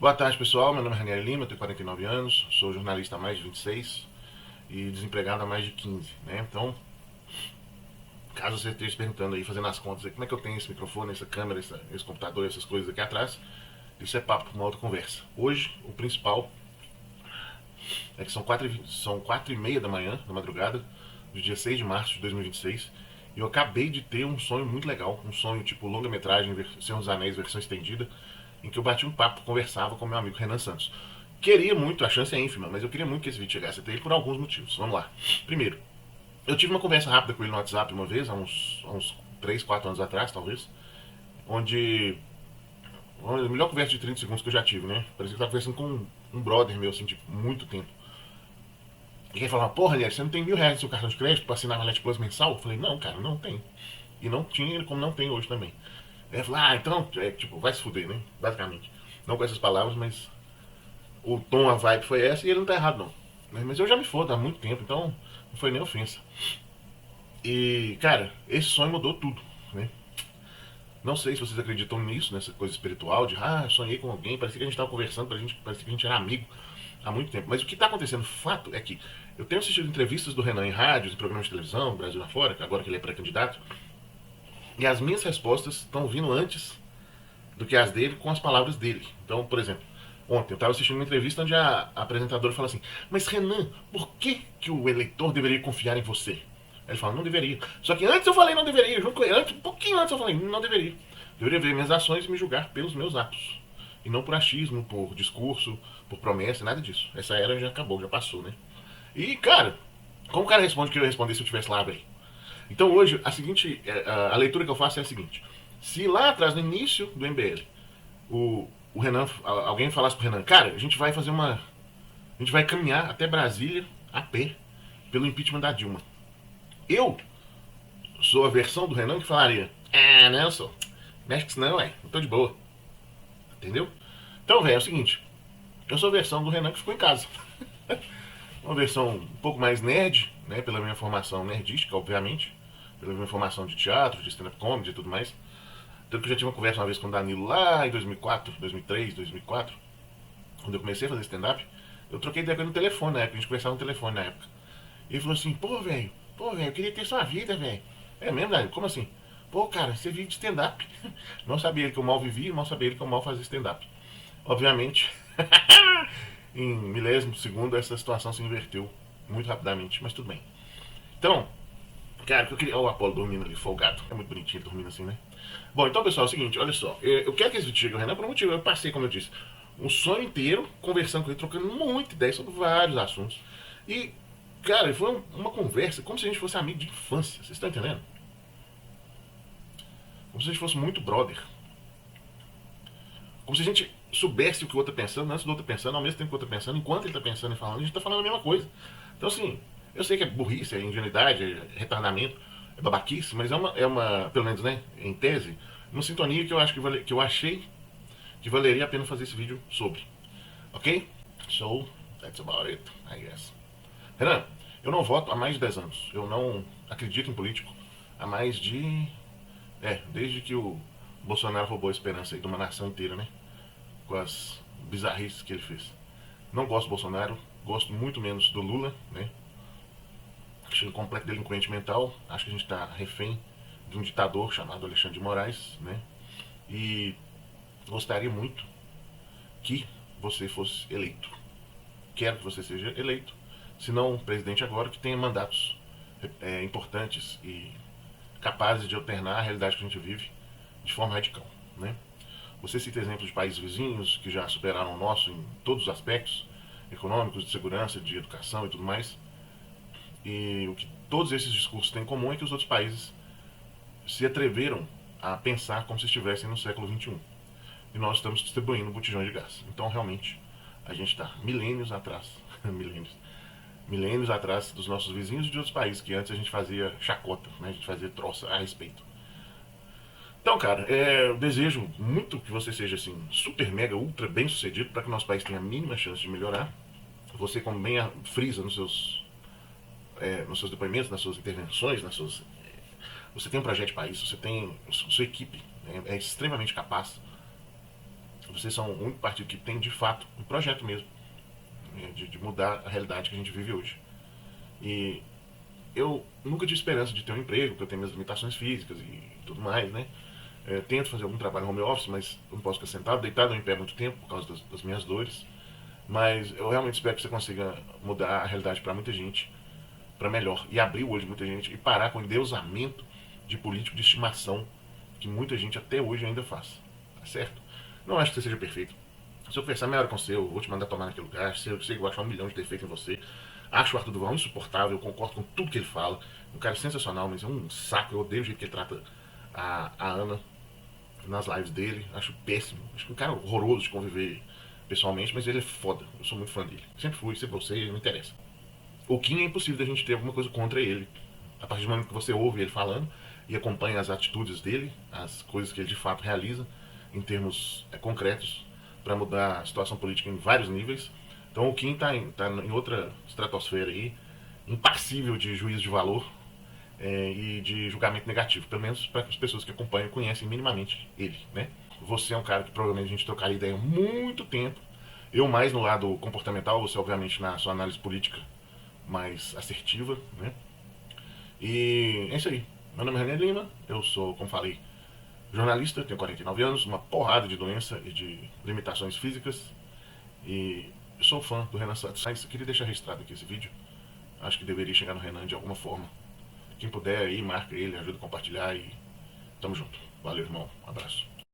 Boa tarde, pessoal. Meu nome é Ranieri Lima, tenho 49 anos, sou jornalista há mais de 26 e desempregado há mais de 15, né? Então, caso você esteja perguntando aí, fazendo as contas, como é que eu tenho esse microfone, essa câmera, esse computador, essas coisas aqui atrás, isso é papo para uma outra conversa. Hoje, o principal é que são 4h30 da manhã, da madrugada, do dia 6 de março de 2026, e eu acabei de ter um sonho muito legal, um sonho tipo longa-metragem, Senhor dos Anéis, versão estendida, em que eu bati um papo, conversava com meu amigo Renan Santos. Queria muito, a chance é ínfima, mas eu queria muito que esse vídeo chegasse até ele por alguns motivos. Vamos lá. Primeiro, eu tive uma conversa rápida com ele no WhatsApp uma vez, há uns 3, 4 anos atrás, talvez, onde a melhor conversa de 30 segundos que eu já tive, né? Parecia que eu tava conversando com um brother meu, assim, tipo, muito tempo. E ele falava, porra, Lier, você não tem R$ 1.000 no seu cartão de crédito pra assinar a Valete Plus mensal? Eu falei, não, cara, não tem. E não tinha, como não tem hoje também. Ele falou, então, tipo, vai se fuder, né? Basicamente. Não com essas palavras, mas o tom, a vibe foi essa e ele não tá errado, não. Mas eu já me fodo há muito tempo, então não foi nem ofensa. E, cara, esse sonho mudou tudo, né? Não sei se vocês acreditam nisso, nessa coisa espiritual, de sonhei com alguém, parecia que a gente estava conversando, parecia que a gente era amigo há muito tempo. Mas o que está acontecendo, fato, é que eu tenho assistido entrevistas do Renan em rádios, em programas de televisão, Brasil afora, agora que ele é pré-candidato, e as minhas respostas estão vindo antes do que as dele com as palavras dele. Então, por exemplo, ontem eu estava assistindo uma entrevista onde a apresentadora fala assim: Mas Renan, por que o eleitor deveria confiar em você? Ele fala: Não deveria. Só que antes eu falei não deveria, junto com ele, um pouquinho antes eu falei: Não deveria. Deveria ver minhas ações e me julgar pelos meus atos. E não por achismo, por discurso, por promessa, nada disso. Essa era já acabou, já passou, né? E, cara, como o cara responde que eu ia responder se eu tivesse lá, velho? Então hoje, a leitura que eu faço é a seguinte: se lá atrás, no início do MBL, o Renan, alguém falasse pro Renan, cara, a gente vai fazer uma. A gente vai caminhar até Brasília a pé pelo impeachment da Dilma. Eu sou a versão do Renan que falaria, não, sou. Mexe com isso não, não tô de boa. Entendeu? Então, velho, é o seguinte: eu sou a versão do Renan que ficou em casa. Uma versão um pouco mais nerd, né, pela minha formação nerdística, obviamente, pela minha formação de teatro, de stand-up comedy e tudo mais. Tanto que eu já tive uma conversa uma vez com o Danilo lá em 2004, 2003, 2004, quando eu comecei a fazer stand-up. Eu troquei ideia com ele no telefone na época, a gente conversava no telefone na época. E ele falou assim: pô, velho, eu queria ter sua vida, velho. É mesmo, Danilo? Como assim? Pô, cara, você vive de stand-up. Não sabia ele que eu mal vivia, mal sabia ele que eu mal fazia stand-up. Obviamente, em milésimo segundo, essa situação se inverteu muito rapidamente, mas tudo bem. Então, cara, que eu queria. Olha o Apolo dormindo ali, folgado. É muito bonitinho ele dormindo assim, né? Bom, então, pessoal, é o seguinte, olha só. Eu quero que esse vídeo chegue ao Renan por um motivo. Eu passei, como eu disse, um sonho inteiro conversando com ele, trocando muita ideia sobre vários assuntos. E, cara, foi uma conversa como se a gente fosse amigo de infância. Vocês estão entendendo? Como se a gente fosse muito brother. Como se a gente soubesse o que o outro está pensando, antes do outro pensando, ao mesmo tempo que o outro está pensando, enquanto ele está pensando e falando, a gente está falando a mesma coisa. Então, assim, eu sei que é burrice, é ingenuidade, é retardamento, é babaquice, mas pelo menos, né, em tese, uma sintonia que eu acho que eu achei que valeria a pena fazer esse vídeo sobre. Ok? So, that's about it, I guess. Renan, eu não voto há mais de 10 anos. Eu não acredito em político há mais de. Desde que o Bolsonaro roubou a esperança aí de uma nação inteira, né? Com as bizarrices que ele fez. Não gosto do Bolsonaro, gosto muito menos do Lula, né? Acho ele um completo delinquente mental. Acho que a gente está refém de um ditador chamado Alexandre de Moraes, né? E gostaria muito que você fosse eleito. Quero que você seja eleito, se não presidente agora, que tenha mandatos importantes e capazes de alternar a realidade que a gente vive de forma radical, né? Você cita exemplos de países vizinhos que já superaram o nosso em todos os aspectos, econômicos, de segurança, de educação e tudo mais. E o que todos esses discursos têm em comum é que os outros países se atreveram a pensar como se estivessem no século XXI. E nós estamos distribuindo botijões de gás. Então, realmente, a gente está milênios atrás, milênios atrás dos nossos vizinhos e de outros países que antes a gente fazia chacota, né? A gente fazia troça a respeito. Então, cara, eu desejo muito que você seja assim, super, mega, ultra bem sucedido para que o nosso país tenha a mínima chance de melhorar. Você, como bem frisa nos seus depoimentos, nas suas intervenções, você tem um projeto de país, você tem sua equipe, é extremamente capaz. Vocês são o único partido que tem, de fato, um projeto mesmo, de mudar a realidade que a gente vive hoje. E eu nunca tive esperança de ter um emprego, porque eu tenho minhas limitações físicas e tudo mais, né? Tento fazer algum trabalho home office, mas eu não posso ficar sentado, deitado em pé muito tempo por causa das minhas dores. Mas eu realmente espero que você consiga mudar a realidade para muita gente, para melhor, e abrir o olho de muita gente e parar com o endeusamento de político de estimação que muita gente até hoje ainda faz. Tá certo? Não acho que você seja perfeito. Se eu conversar meia hora com você, eu vou te mandar tomar naquele lugar. Se eu sei que eu vou achar 1 milhão de defeitos em você. Acho o Arthur Duval insuportável, eu concordo com tudo que ele fala. Um cara sensacional, mas é um saco. Eu odeio o jeito que ele trata a Ana nas lives dele. Acho péssimo. Acho que um cara horroroso de conviver pessoalmente, mas ele é foda. Eu sou muito fã dele. Sempre fui, sempre vou ser, não interessa. O Kim é impossível da gente ter alguma coisa contra ele. A partir do momento que você ouve ele falando e acompanha as atitudes dele, as coisas que ele de fato realiza em termos concretos para mudar a situação política em vários níveis. Então o Kim está em outra estratosfera aí, impassível de juízo de valor e de julgamento negativo, pelo menos para as pessoas que acompanham e conhecem minimamente ele, né? Você é um cara que provavelmente a gente trocaria ideia há muito tempo. Eu mais no lado comportamental, você obviamente na sua análise política mais assertiva, né? E é isso aí. Meu nome é Renan Lima, eu sou, como falei, jornalista, tenho 49 anos, uma porrada de doença e de limitações físicas. E eu sou fã do Renan Santos. Mas eu queria deixar registrado aqui esse vídeo. Acho que deveria chegar no Renan de alguma forma. Quem puder aí, marca ele, ajuda a compartilhar e tamo junto. Valeu, irmão. Um abraço.